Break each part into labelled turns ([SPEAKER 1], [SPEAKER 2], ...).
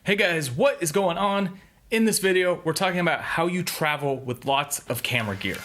[SPEAKER 1] Hey guys, what is going on? In this video, we're talking about how you travel with lots of camera gear.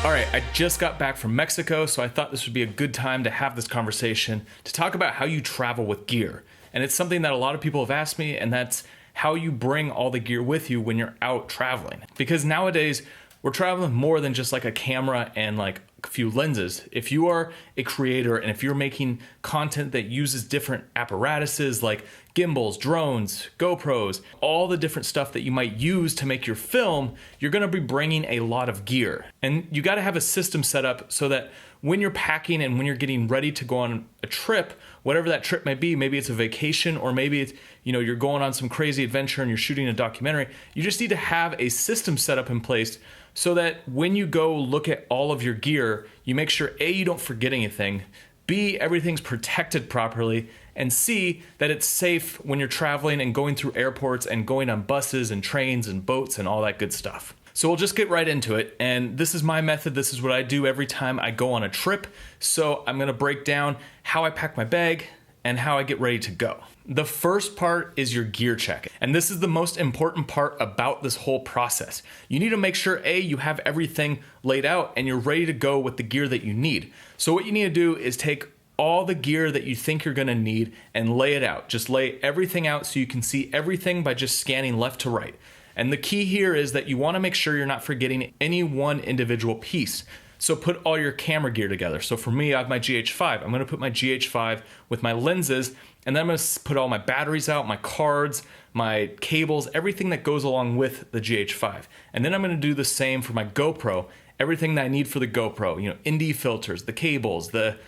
[SPEAKER 1] All right, I just got back from Mexico, so I thought this would be a good time to have this conversation to talk about how you travel with gear. And it's something that a lot of people have asked me, and that's how you bring all the gear with you when you're out traveling. Because nowadays, we're traveling more than just like a camera and like a few lenses. If you are a creator and if you're making content that uses different apparatuses like gimbals, drones, GoPros, all the different stuff that you might use to make your film, you're gonna be bringing a lot of gear. And you gotta have a system set up so that when you're packing and when you're getting ready to go on a trip, whatever that trip may be, maybe it's a vacation or maybe it's, you're going on some crazy adventure and you're shooting a documentary, you just need to have a system set up in place so that when you go look at all of your gear, you make sure A, you don't forget anything, B, everything's protected properly, and C, that it's safe when you're traveling and going through airports and going on buses and trains and boats and all that good stuff. So we'll just get right into it. And this is my method. This is what I do every time I go on a trip. So I'm gonna break down how I pack my bag and how I get ready to go. The first part is your gear check. And this is the most important part about this whole process. You need to make sure A, you have everything laid out and you're ready to go with the gear that you need. So what you need to do is take all the gear that you think you're gonna need and lay it out. Just lay everything out so you can see everything by just scanning left to right. And the key here is that you wanna make sure you're not forgetting any one individual piece. So put all your camera gear together. So for me, I have my GH5. I'm gonna put my GH5 with my lenses, and then I'm gonna put all my batteries out, my cards, my cables, everything that goes along with the GH5. And then I'm gonna do the same for my GoPro, everything that I need for the GoPro, ND filters, the cables, the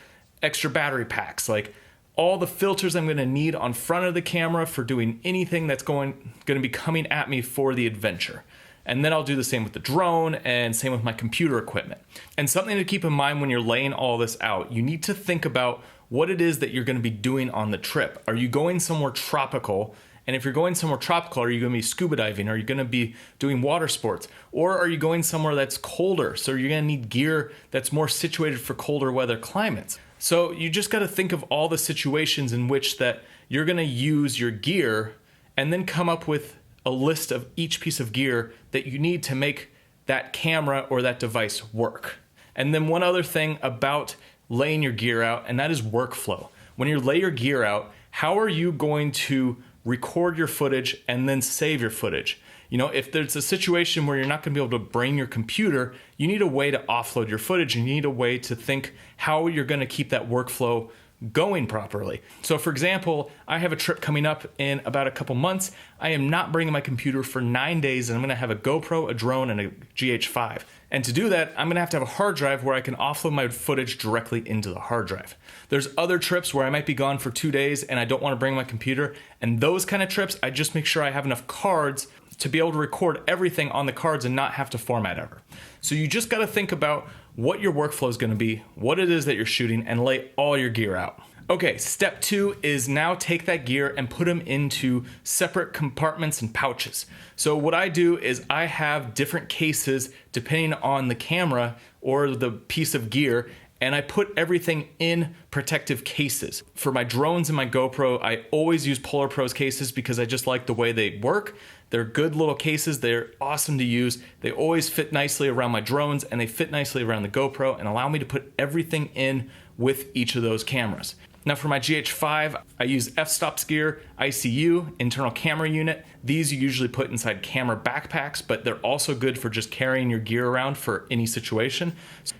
[SPEAKER 1] extra battery packs, like all the filters I'm gonna need on front of the camera for doing anything that's gonna be coming at me for the adventure. And then I'll do the same with the drone and same with my computer equipment. And something to keep in mind when you're laying all this out, you need to think about what it is that you're gonna be doing on the trip. Are you going somewhere tropical? And if you're going somewhere tropical, are you gonna be scuba diving? Are you gonna be doing water sports? Or are you going somewhere that's colder? So you're gonna need gear that's more situated for colder weather climates. So you just gotta think of all the situations in which that you're gonna use your gear and then come up with a list of each piece of gear that you need to make that camera or that device work. And then one other thing about laying your gear out, and that is workflow. When you lay your gear out, how are you going to record your footage and then save your footage? If there's a situation where you're not gonna be able to bring your computer, you need a way to offload your footage. You need a way to think how you're gonna keep that workflow going properly. So for example, I have a trip coming up in about a couple months. I am not bringing my computer for 9 days, and I'm gonna have a GoPro, a drone, and a GH5. And to do that, I'm gonna have to have a hard drive where I can offload my footage directly into the hard drive. There's other trips where I might be gone for 2 days and I don't wanna bring my computer, and those kind of trips, I just make sure I have enough cards to be able to record everything on the cards and not have to format ever. So you just gotta think about what your workflow is gonna be, what it is that you're shooting, and lay all your gear out. Okay, step 2 is now take that gear and put them into separate compartments and pouches. So what I do is I have different cases depending on the camera or the piece of gear, and I put everything in protective cases. For my drones and my GoPro, I always use Polar Pros cases because I just like the way they work. They're good little cases, they're awesome to use. They always fit nicely around my drones and they fit nicely around the GoPro and allow me to put everything in with each of those cameras. Now for my GH5, I use f-stops gear, ICU, internal camera unit. These you usually put inside camera backpacks, but they're also good for just carrying your gear around for any situation.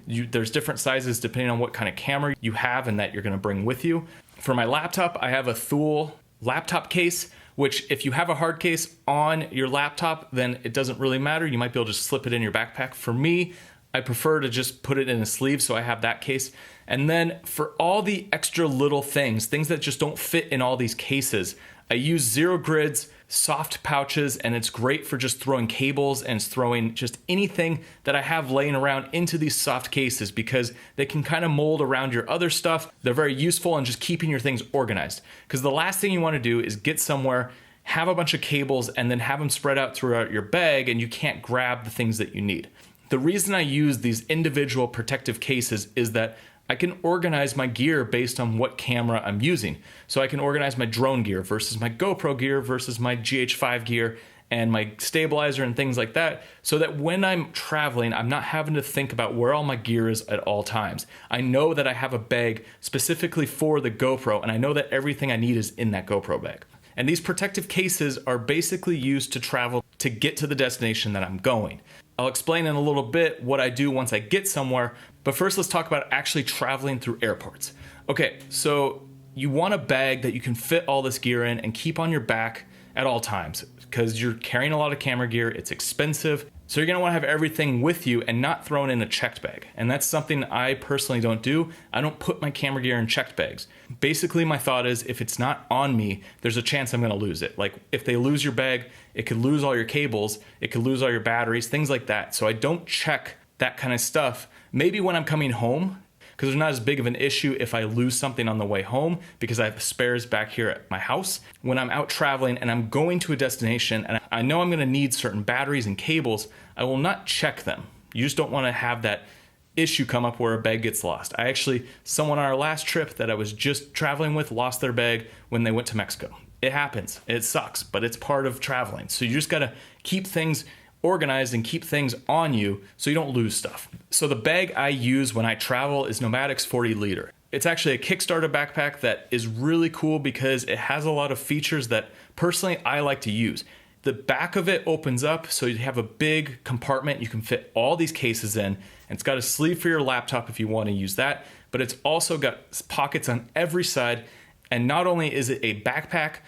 [SPEAKER 1] There's different sizes depending on what kind of camera you have and that you're gonna bring with you. For my laptop, I have a Thule laptop case, which if you have a hard case on your laptop, then it doesn't really matter. You might be able to just slip it in your backpack. For me, I prefer to just put it in a sleeve, so I have that case. And then for all the extra little things that just don't fit in all these cases, I use Zero Grid's soft pouches, and it's great for just throwing cables and throwing just anything that I have laying around into these soft cases because they can kind of mold around your other stuff. They're very useful in just keeping your things organized. Because the last thing you want to do is get somewhere, have a bunch of cables, and then have them spread out throughout your bag, and you can't grab the things that you need. The reason I use these individual protective cases is that I can organize my gear based on what camera I'm using. So I can organize my drone gear versus my GoPro gear versus my GH5 gear and my stabilizer and things like that, so that when I'm traveling, I'm not having to think about where all my gear is at all times. I know that I have a bag specifically for the GoPro, and I know that everything I need is in that GoPro bag. And these protective cases are basically used to travel to get to the destination that I'm going. I'll explain in a little bit what I do once I get somewhere, but first let's talk about actually traveling through airports. Okay, so you want a bag that you can fit all this gear in and keep on your back at all times, because you're carrying a lot of camera gear, it's expensive. So you're gonna wanna have everything with you and not thrown in a checked bag. And that's something I personally don't do. I don't put my camera gear in checked bags. Basically, my thought is if it's not on me, there's a chance I'm gonna lose it. Like if they lose your bag, it could lose all your cables, it could lose all your batteries, things like that. So I don't check that kind of stuff. Maybe when I'm coming home, because there's not as big of an issue if I lose something on the way home because I have spares back here at my house. When I'm out traveling and I'm going to a destination and I know I'm gonna need certain batteries and cables, I will not check them. You just don't wanna have that issue come up where a bag gets lost. Someone on our last trip that I was just traveling with lost their bag when they went to Mexico. It happens, it sucks, but it's part of traveling. So you just gotta keep things organized and keep things on you so you don't lose stuff. So the bag I use when I travel is Nomadic's 40 liter. It's actually a Kickstarter backpack that is really cool because it has a lot of features that personally I like to use. The back of it opens up so you have a big compartment you can fit all these cases in, and it's got a sleeve for your laptop if you want to use that, but it's also got pockets on every side. And not only is it a backpack,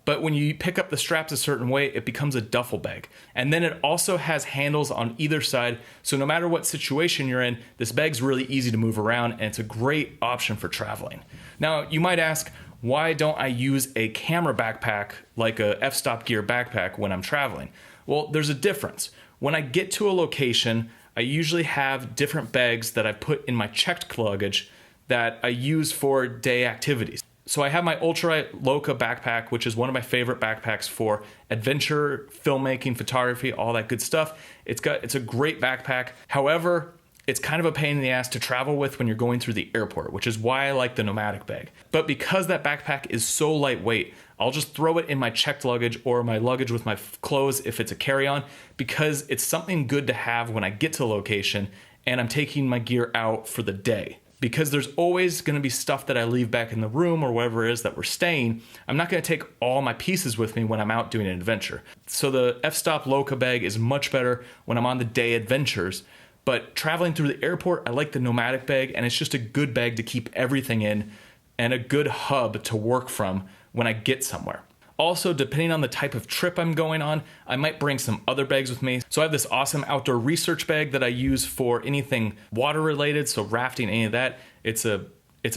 [SPEAKER 1] but when you pick up the straps a certain way, it becomes a duffel bag. And then it also has handles on either side. So no matter what situation you're in, this bag's really easy to move around and it's a great option for traveling. Now, you might ask, why don't I use a camera backpack like a f-stop gear backpack when I'm traveling? Well, there's a difference. When I get to a location, I usually have different bags that I put in my checked luggage that I use for day activities. So I have my ultralight Loca backpack, which is one of my favorite backpacks for adventure, filmmaking, photography, all that good stuff. It's a great backpack. However, it's kind of a pain in the ass to travel with when you're going through the airport, which is why I like the Nomadic bag. But because that backpack is so lightweight, I'll just throw it in my checked luggage or my luggage with my clothes if it's a carry-on, because it's something good to have when I get to the location and I'm taking my gear out for the day. Because there's always going to be stuff that I leave back in the room or wherever it is that we're staying. I'm not going to take all my pieces with me when I'm out doing an adventure. So the f-stop Loca bag is much better when I'm on the day adventures. But traveling through the airport, I like the Nomadic bag, and it's just a good bag to keep everything in and a good hub to work from when I get somewhere. Also, depending on the type of trip I'm going on, I might bring some other bags with me. So I have this awesome outdoor research bag that I use for anything water related, so rafting, any of that. It's a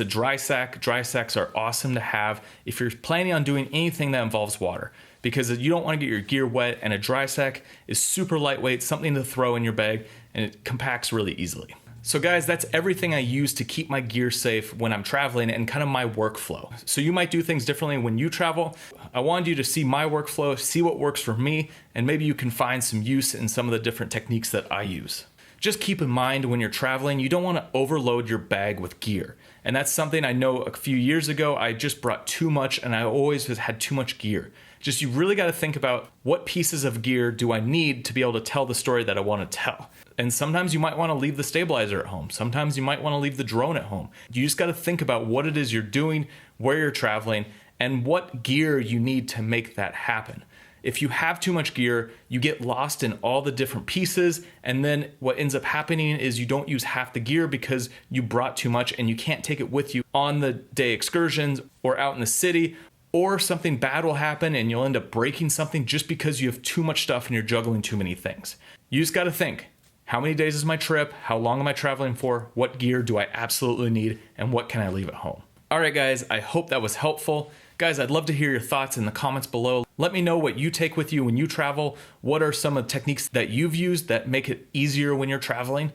[SPEAKER 1] dry sack. Dry sacks are awesome to have if you're planning on doing anything that involves water, because you don't want to get your gear wet, and a dry sack is super lightweight, something to throw in your bag, and it compacts really easily. So guys, that's everything I use to keep my gear safe when I'm traveling and kind of my workflow. So you might do things differently when you travel. I wanted you to see my workflow, see what works for me, and maybe you can find some use in some of the different techniques that I use. Just keep in mind when you're traveling, you don't want to overload your bag with gear. And that's something I know a few years ago, I just brought too much and I always had too much gear. Just you really got to think about what pieces of gear do I need to be able to tell the story that I want to tell. And sometimes you might want to leave the stabilizer at home. Sometimes you might want to leave the drone at home. You just got to think about what it is you're doing, where you're traveling, and what gear you need to make that happen. If you have too much gear, you get lost in all the different pieces, and then what ends up happening is you don't use half the gear because you brought too much and you can't take it with you on the day excursions or out in the city, or something bad will happen and you'll end up breaking something just because you have too much stuff and you're juggling too many things. You just got to think, how many days is my trip? How long am I traveling for? What gear do I absolutely need? And what can I leave at home? All right, guys, I hope that was helpful. Guys, I'd love to hear your thoughts in the comments below. Let me know what you take with you when you travel. What are some of the techniques that you've used that make it easier when you're traveling?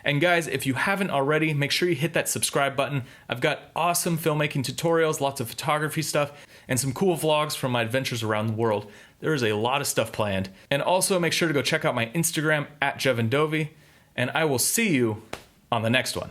[SPEAKER 1] And guys, if you haven't already, make sure you hit that subscribe button. I've got awesome filmmaking tutorials, lots of photography stuff, and some cool vlogs from my adventures around the world. There is a lot of stuff planned. And also make sure to go check out my Instagram at Jeven Dovey. and I will see you on the next one.